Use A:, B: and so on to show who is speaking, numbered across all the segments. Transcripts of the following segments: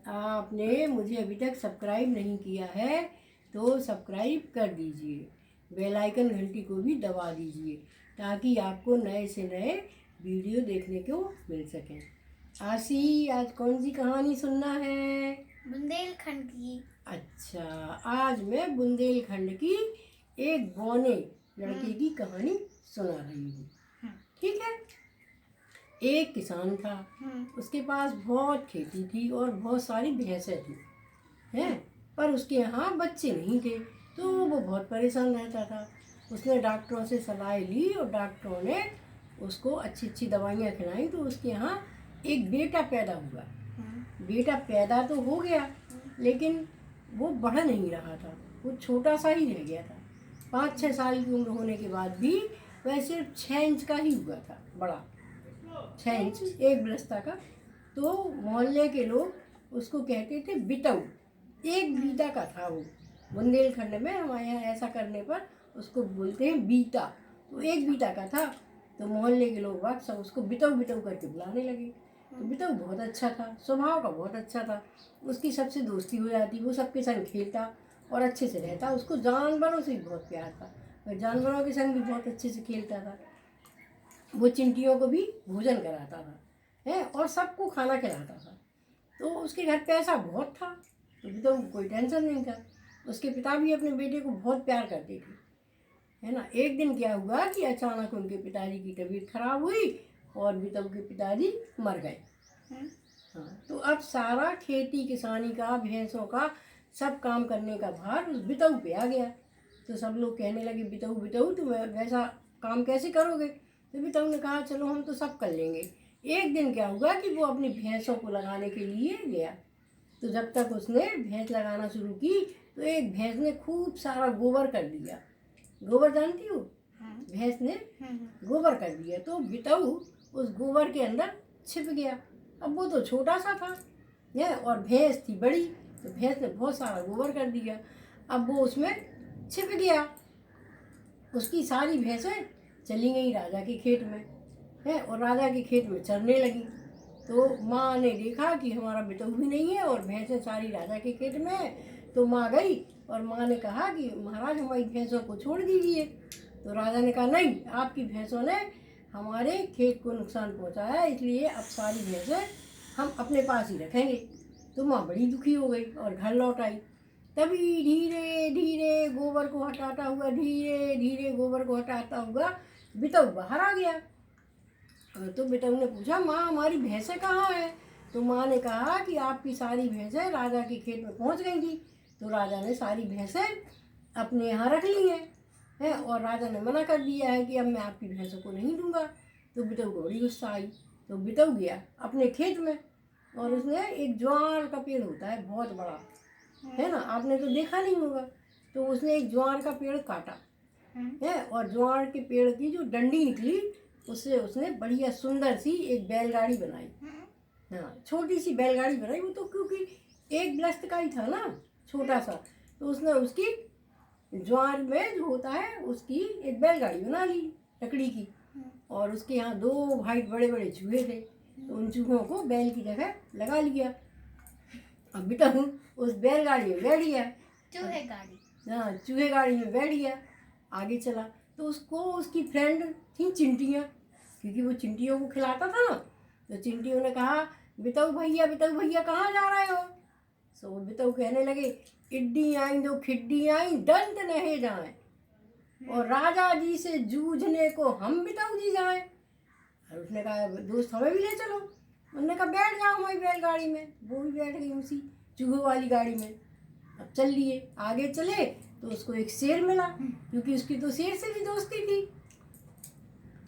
A: आपने मुझे अभी तक सब्सक्राइब नहीं किया है तो सब्सक्राइब कर दीजिए, बेल आइकन घंटी को भी दबा दीजिए ताकि आपको नए से नए वीडियो देखने को मिल सकें। आशी, आज कौन सी कहानी सुनना है?
B: बुंदेलखंड की।
A: अच्छा, आज मैं बुंदेलखंड की एक बौने लड़के की कहानी सुना रही हूँ। ठीक है। एक किसान था, उसके पास बहुत खेती थी और बहुत सारी भैंसें थी हैं, पर उसके यहाँ बच्चे नहीं थे तो वो बहुत परेशान रहता था। उसने डॉक्टरों से सलाह ली और डॉक्टरों ने उसको अच्छी अच्छी दवाइयाँ खिलाई तो उसके यहाँ एक बेटा पैदा हुआ। बेटा पैदा तो हो गया लेकिन वो बढ़ नहीं रहा था, वो छोटा सा ही रह गया था। 5-6 साल की उम्र होने के बाद भी वह सिर्फ 6 इंच का ही हुआ था, बड़ा 6 इंच 1 बलस्ता का। तो मोहल्ले के लोग उसको कहते थे बिटऊ, एक बीता का था वो। बुंदेलखंड में हमारे यहाँ ऐसा करने पर उसको बोलते हैं बीता। तो एक बीता का था तो मोहल्ले के लोग बाग सब उसको बिटऊ बिटऊ करके बुलाने लगे। तो बिटऊ बहुत अच्छा था, स्वभाव का बहुत अच्छा था, उसकी सबसे दोस्ती हो जाती, वो सबके संग खेलता और अच्छे से रहता। उसको जानवरों से भी बहुत प्यार था और जानवरों के संग भी बहुत अच्छे से खेलता था। वो चिंटियों को भी भोजन कराता था है और सबको खाना खिलाता था। तो उसके घर पैसा बहुत था तो कोई टेंशन नहीं था। उसके पिता भी अपने बेटे को बहुत प्यार करते थे, है ना। एक दिन क्या हुआ कि अचानक उनके पिताजी की तबीयत खराब हुई और बितऊ के पिताजी मर गए। हाँ, तो अब सारा खेती किसानी का, भैंसों का, सब काम करने का भार उस बितऊ पे आ गया। तो सब लोग कहने लगे बितऊ बितऊ तुम वैसा काम कैसे करोगे? तो बितऊ ने कहा चलो हम तो सब कर लेंगे। एक दिन क्या हुआ कि वो अपनी भैंसों को लगाने के लिए गया। तो जब तक उसने भैंस लगाना शुरू की तो एक भैंस ने खूब सारा गोबर कर दिया। गोबर जानती हो? भैंस ने गोबर कर दिया तो बितऊ उस गोबर के अंदर छिप गया। अब वो तो छोटा सा था है और भैंस थी बड़ी, तो भैंस ने बहुत सारा गोबर कर दिया। अब वो उसमें छिप गया। उसकी सारी भैंसें चली गई राजा के खेत में है और राजा के खेत में चरने लगी। तो माँ ने देखा कि हमारा बिटऊ भी नहीं है और भैंसें सारी राजा के खेत में है। तो माँ गई और माँ ने कहा कि महाराज हमारी भैंसों को छोड़ दीजिए। तो राजा ने कहा नहीं, आपकी भैंसों ने हमारे खेत को नुकसान पहुँचाया है, इसलिए अब सारी भैंसें हम अपने पास ही रखेंगे। तो माँ बड़ी दुखी हो गई और घर लौट आई। तभी धीरे धीरे गोबर को हटाता हुआ, धीरे धीरे गोबर को हटाता हुआ बिटऊ बाहर आ गया। तो बिटऊ ने पूछा माँ हमारी भैंसें कहाँ हैं? तो माँ ने कहा कि आपकी सारी भैंसें राजा के खेत में पहुँच गई थी। तो राजा ने सारी भैंसें अपने यहाँ रख ली हैं और राजा ने मना कर दिया है कि अब मैं आपकी भैंसों को नहीं दूंगा। तो बिटऊ को बड़ी गुस्सा आई। तो बिटऊ गया अपने खेत में और उसने एक ज्वार का पेड़ होता है बहुत बड़ा, है ना, आपने तो देखा नहीं होगा। तो उसने एक ज्वार का पेड़ काटा है और ज्वार के पेड़ की जो डंडी निकली उससे उसने बढ़िया सुंदर सी एक बैलगाड़ी बनाई। हाँ, छोटी सी बैलगाड़ी बनाई, वो तो क्योंकि एक बलस्त का ही था ना, छोटा सा। तो उसने उसकी ज्वार में जो होता है उसकी एक बैलगाड़ी बना ली लकड़ी की और उसके यहाँ 2 वाइट बड़े बड़े चूहे थे। तो उन चूहों को बैल की जगह लगा लिया। अब बेटा उस बैलगाड़ी में बैठ गया,
B: चूहे गाड़ी।
A: हाँ, चूहे गाड़ी में बैठ गया, आगे चला। तो उसको उसकी फ्रेंड थी चिंटियाँ, क्योंकि वो चिंटियों को खिलाता था ना। तो चिंटियों ने कहा बितऊ भैया कहाँ जा रहे हो? सो बितऊ कहने लगे इड्डी आई दो खिड्डी आई दंत नहीं जाए और राजा जी से जूझने को हम बितऊ जी जाए। और उसने कहा दोस्त हमें भी ले चलो। उन्होंने कहा बैठ जाओ हमारी बैलगाड़ी में। वो भी बैठ गई उसी चूहों वाली गाड़ी में। अब चल लिए, आगे चले तो उसको एक शेर मिला, क्योंकि उसकी तो शेर से भी दोस्ती थी।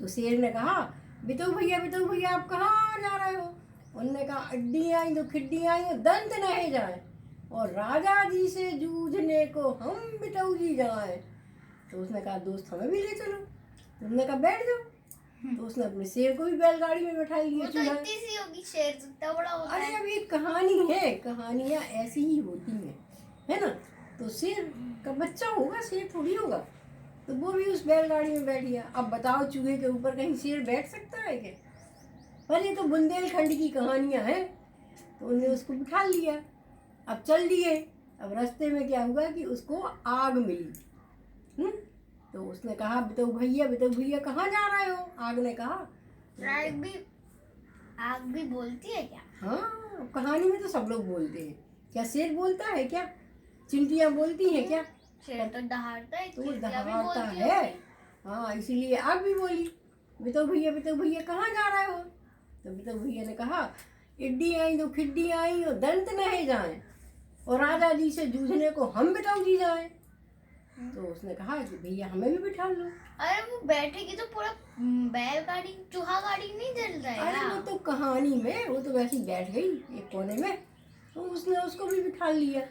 A: तो शेर ने कहा बितऊ भैया आप कहाँ जा रहे हो? उन्होंने कहा अड्डी आई तो खिड्डी आई और दंत नहीं जाए और राजा जी से जूझने को हम बितऊ जी जाए। तो उसने कहा दोस्त हमें भी ले चलो। तो उन्होंने कहा बैठ जाओ। तो उसने अपने शेर को भी बैलगाड़ी में बैठा लिया।
B: वो तो इतनी सी होगी, शेर जितना बड़ा होता
A: अरे
B: है।
A: अब ये कहानी है, कहानियाँ ऐसी ही होती हैं, है ना। तो शेर का बच्चा होगा, शेर थोड़ी होगा। तो वो भी उस बैलगाड़ी में बैठ गया। अब बताओ चूहे के ऊपर कहीं शेर बैठ सकता है क्या? पर ये तो बुंदेलखंड की कहानियाँ हैं, तो उन्होंने उसको बिठा लिया। अब चल दिए। अब रास्ते में क्या हुआ कि उसको आग मिली। तो उसने कहा बितऊ भैया कहाँ जा रहे हो? आग ने कहा।
B: आग भी बोलती है क्या?
A: हाँ, कहानी में तो सब लोग बोलते हैं। क्या शेर बोलता है क्या? चिंटियाँ बोलती हैं क्या?
B: शेर तो दहाड़ता है,
A: तो
B: चिड़िया भी
A: दहाड़ता
B: बोलती
A: है।
B: होगी।
A: हाँ, इसीलिए आग भी बोली बितऊ भैया कहाँ जा रहे हो? तो बितऊ भैया ने कहा इड्डी आई तो खिड्डी आई और दंत नहे जाए और राजा जी से जूझने को हम बिताऊ जी जाए। तो उसने कहा कि भैया हमें भी बिठा लो।
B: अरे वो बैठेगी तो पूरा बैलगाड़ी चूहा गाड़ी नहीं जल
A: अरे
B: जाएगा?
A: वो तो कहानी में, वो तो वैसे ही बैठ गई एक कोने में, तो उसने उसको भी बिठा लिया।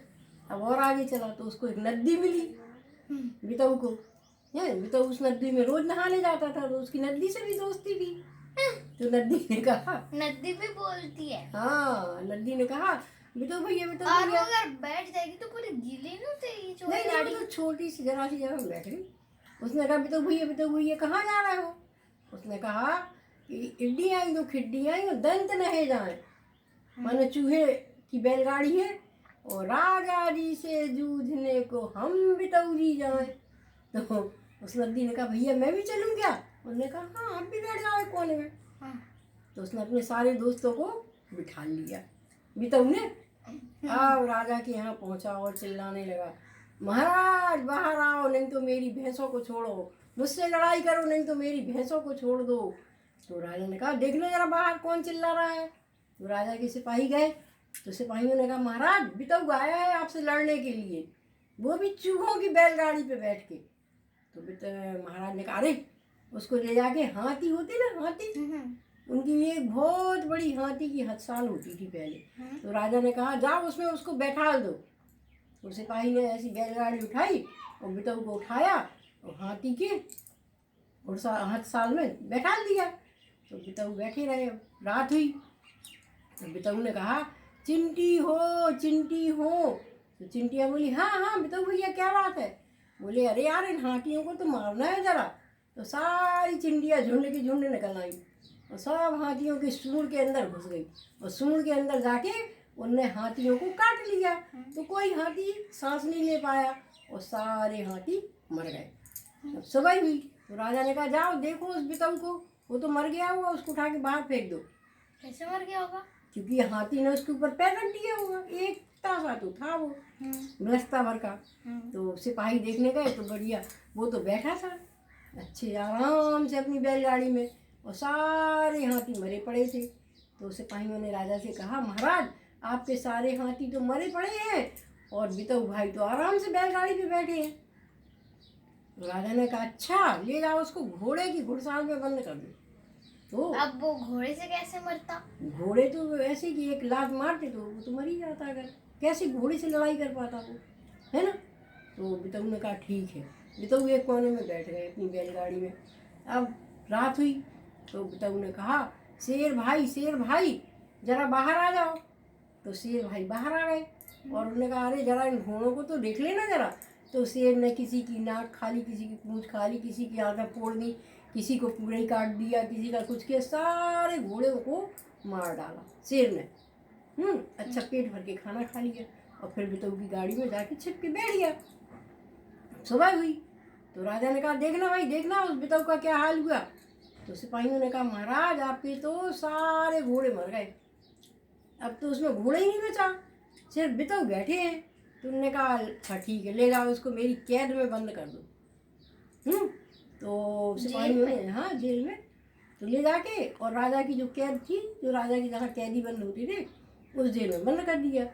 A: अब और आगे चला तो उसको एक नदी मिली बितऊ को। बितऊ उस नदी में रोज नहाने जाता था, तो उसकी नदी से भी दोस्ती की। तो नदी ने कहा,
B: नदी भी बोलती है?
A: हाँ, नदी ने कहा बितऊ भैया
B: और वो अगर बैठ जाएगी तो पूरी गीली नहीं होती चूहा
A: नहीं,
B: गाड़ी?
A: वो तो छोटी सी जरा सी जगह में बैठ गई। उसने कहा बितऊ भैया कहाँ जा रहे हो? उसने कहा कि इड्डी आई तो खिड्डी आई और दंत नहे जाए, मानो चूहे की बैलगाड़ी है और राजा जी से जूझने को हम बितऊ जी जाए। तो उस नदी ने कहा भैया मैं भी चलूँ क्या? उसने कहा हाँ, आप भी बैठ जाओ एक कोने में। तो उसने अपने सारे दोस्तों को बिठा लिया बितऊ ने। अब राजा के यहाँ पहुँचा और चिल्लाने लगा, महाराज बाहर आओ, नहीं तो मेरी भैंसों को छोड़ो, मुझसे लड़ाई करो, नहीं तो मेरी भैंसों को छोड़ दो। तो राजा ने कहा देखना जरा बाहर कौन चिल्ला रहा है। तो राजा के सिपाही गए। तो सिपाहियों ने कहा महाराज बितऊ आया है आपसे लड़ने के लिए, वो भी चूहों की बैलगाड़ी पे बैठ के। तो महाराज ने कहा अरे उसको ले जाके, हाथी होती ना, हाथी, उनकी एक बहुत बड़ी हाथी की हथसाल होती थी पहले। तो राजा ने कहा जाओ उसमें उसको बैठा दो। तो सिपाही ने ऐसी बैलगाड़ी उठाई और बितऊ को उठाया और हाथी के हथसाल में बैठा दिया। तो बितऊ बैठे रहे। रात हुई तो बितऊ ने कहा चिंटी हो। तो चिंटियाँ बोली हाँ हाँ बितऊ भैया क्या बात है? बोले अरे यार इन हाथियों को तो मारना है जरा। तो सारी चिंटियाँ झुंड की झुंड निकल आई और सब हाथियों की सूंड के अंदर घुस गई और सूंड के अंदर जाके उनने हाथियों को काट लिया। तो कोई हाथी सांस नहीं ले पाया और सारे हाथी मर गए। अब सुबह हुई तो राजा ने कहा जाओ देखो उस बितऊ को, वो तो मर गया होगा, उसको उठा के बाहर फेंक दो।
B: कैसे मर गया होगा?
A: क्योंकि हाथी ने उसके ऊपर पैर रख दिया होगा, एक तासा तो था वो बलस्ता भर का। तो सिपाही देखने गए तो बढ़िया वो तो बैठा था अच्छे आराम से अपनी बैलगाड़ी में और सारे हाथी मरे पड़े थे। तो सिपाहियों ने राजा से कहा महाराज आपके सारे हाथी तो मरे पड़े हैं और बितऊ भाई तो आराम से बैलगाड़ी पे बैठे हैं। तो राजा ने कहा अच्छा ले जाओ उसको घोड़े की घुड़साल में बंद कर दो। तो
B: अब वो घोड़े से कैसे मरता?
A: घोड़े तो ऐसे कि एक लात मारते तो वो तो मर ही जाता, अगर कैसे घोड़े से लड़ाई कर पाता वो, है ना। तो बितऊ ने कहा ठीक है। बितऊ एक कोने में बैठ गए अपनी बैलगाड़ी में। अब रात हुई तो बितऊ ने कहा शेर भाई जरा बाहर आ जाओ। तो शेर भाई बाहर आ गए और उन्होंने कहा अरे जरा इन घोड़ों को तो देख लेना जरा। तो शेर ने किसी की नाक खा ली, किसी की पूंछ खा ली, किसी की आंखें फोड़ दी, किसी को पूरा ही काट दिया, किसी का कुछ किया, सारे घोड़ों को मार डाला शेर ने। अच्छा पेट भर के खाना खा लिया और फिर बितऊ की गाड़ी में जाके छिप के बैठ गया। सुबह हुई तो राजा ने कहा देखना भाई देखना उस बितऊ का क्या हाल हुआ। तो सिपाहियों ने कहा महाराज आपके तो सारे घोड़े मर गए, अब तो उसमें घोड़े ही नहीं बचा, सिर्फ बितऊ बैठे हैं। तो उन्होंने कहा अच्छा ठीक है ले जाओ उसको मेरी कैद में बंद कर दो। तो सिपाहियों ने हाँ जेल में तो ले जाके और राजा की जो कैद थी, जो राजा की जहाँ कैदी बंद होती थी, उस जेल में बंद कर दिया।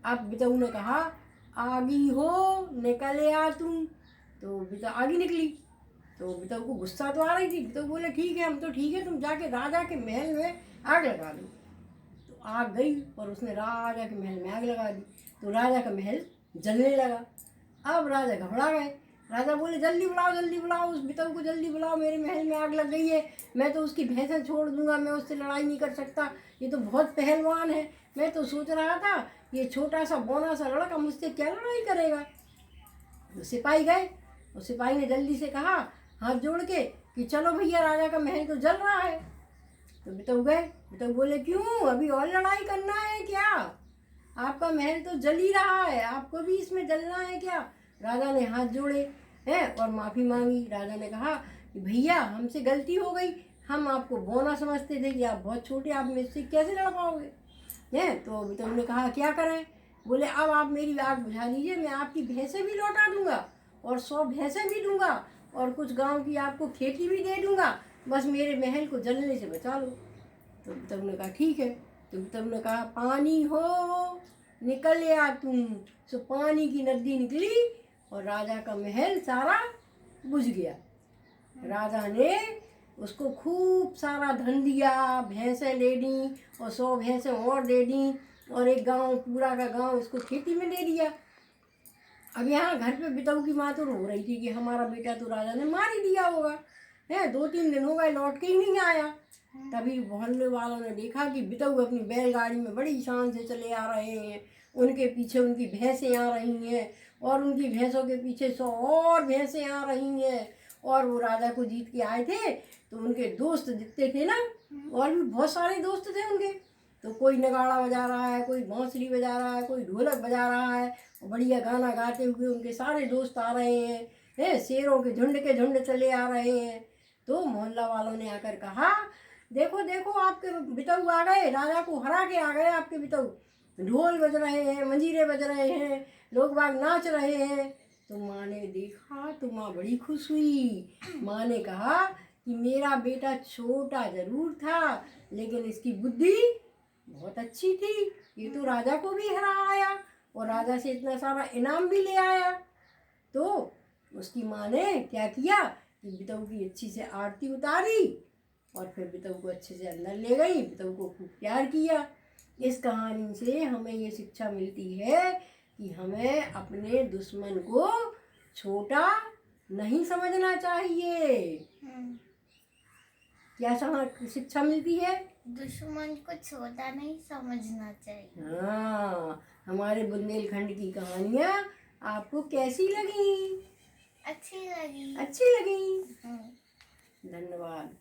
A: अब बितऊ ने कहा आगी हो निकले आ तुम। तो बितऊ आगी निकली। तो बितऊ को गुस्सा तो आ रही थी। बितऊ बोले ठीक है हम तो ठीक है, तुम जाके राजा के महल में आग लगा दो। तो आग गई और उसने राजा के महल में आग लगा दी। तो राजा का महल जलने लगा। अब राजा घबरा गए। राजा बोले जल्दी बुलाओ उस बितऊ को जल्दी बुलाओ, मेरे महल में आग लग गई है, मैं तो उसकी भैंसें छोड़ दूंगा, मैं उससे लड़ाई नहीं कर सकता, ये तो बहुत पहलवान है, मैं तो सोच रहा था ये छोटा सा बौना सा लड़का मुझसे क्या लड़ाई करेगा। तो सिपाही गए और सिपाही ने जल्दी से कहा हाथ जोड़ के कि चलो भैया राजा का महल तो जल रहा है। तो बिताऊ गए। बिताऊ बोले क्यों, अभी और लड़ाई करना है क्या? आपका महल तो जल ही रहा है, आपको भी इसमें जलना है क्या? राजा ने हाथ जोड़े हैं और माफ़ी मांगी। राजा ने कहा कि भैया हमसे गलती हो गई, हम आपको बौना समझते थे कि आप बहुत छोटे, आप मुझसे कैसे लड़ पाओगे हैं। तो बिताऊ ने कहा क्या करें? बोले अब आप मेरी आग बुझा दीजिए, मैं आपकी भैंसें भी लौटा दूंगा और 100 भैंसें भी दूंगा और कुछ गांव की आपको खेती भी दे दूंगा, बस मेरे महल को जलने से बचा लो। तो बिताऊ ने कहा ठीक है। तो बिताऊ ने कहा पानी हो निकल या तुम। सो पानी की नदी निकली और राजा का महल सारा बुझ गया। राजा ने उसको खूब सारा धन दिया, भैंसें ले दी और 100 भैंसें और दे दी और एक गांव, पूरा का गांव उसको खेती में दे दिया। अब यहाँ घर पे बिताऊ की माँ तो रो रही थी कि हमारा बेटा तो राजा ने मार ही दिया होगा है, 2-3 दिन हो गए लौट के ही नहीं आया। तभी मोहल्ले वालों ने देखा कि बिताऊ अपनी बैलगाड़ी में बड़ी शान से चले आ रहे हैं, उनके पीछे उनकी भैंसें आ रही हैं और उनकी भैंसों के पीछे 100 और भैंसें आ रही हैं। और वो राजा को जीत के आए थे तो उनके दोस्त जितने थे ना, और भी बहुत सारे दोस्त थे उनके, तो कोई नगाड़ा बजा रहा है, कोई बांसुरी बजा रहा है, कोई ढोलक बजा रहा है और बढ़िया गाना गाते हुए उनके सारे दोस्त आ रहे हैं, शेरों के झुंड चले आ रहे हैं। तो मोहल्ला वालों ने आकर कहा देखो देखो आपके बिताऊ आ गए, राजा को हरा के आ गए आपके बिताऊ, ढोल बज रहे हैं, मंजीरे बज रहे हैं, लोग बाग नाच रहे हैं। तो माँ ने देखा तो माँ बड़ी खुश हुई। माँ ने कहा कि मेरा बेटा छोटा जरूर था लेकिन इसकी बुद्धि बहुत अच्छी थी, ये तो राजा को भी हरा आया और राजा से इतना सारा इनाम भी ले आया। तो उसकी माँ ने क्या किया कि बिताऊ की अच्छी से आरती उतारी और फिर बिताऊ को अच्छे से अंदर ले गई, बिताऊ को खूब प्यार किया। इस कहानी से हमें ये शिक्षा मिलती है कि हमें अपने दुश्मन को छोटा नहीं समझना चाहिए। क्या शिक्षा मिलती है?
B: दुश्मन को छोटा नहीं समझना चाहिए।
A: हाँ, हमारे बुंदेलखंड की कहानियाँ आपको कैसी लगी?
B: अच्छी लगी।
A: अच्छी लगी।
B: हम्म।
A: धन्यवाद।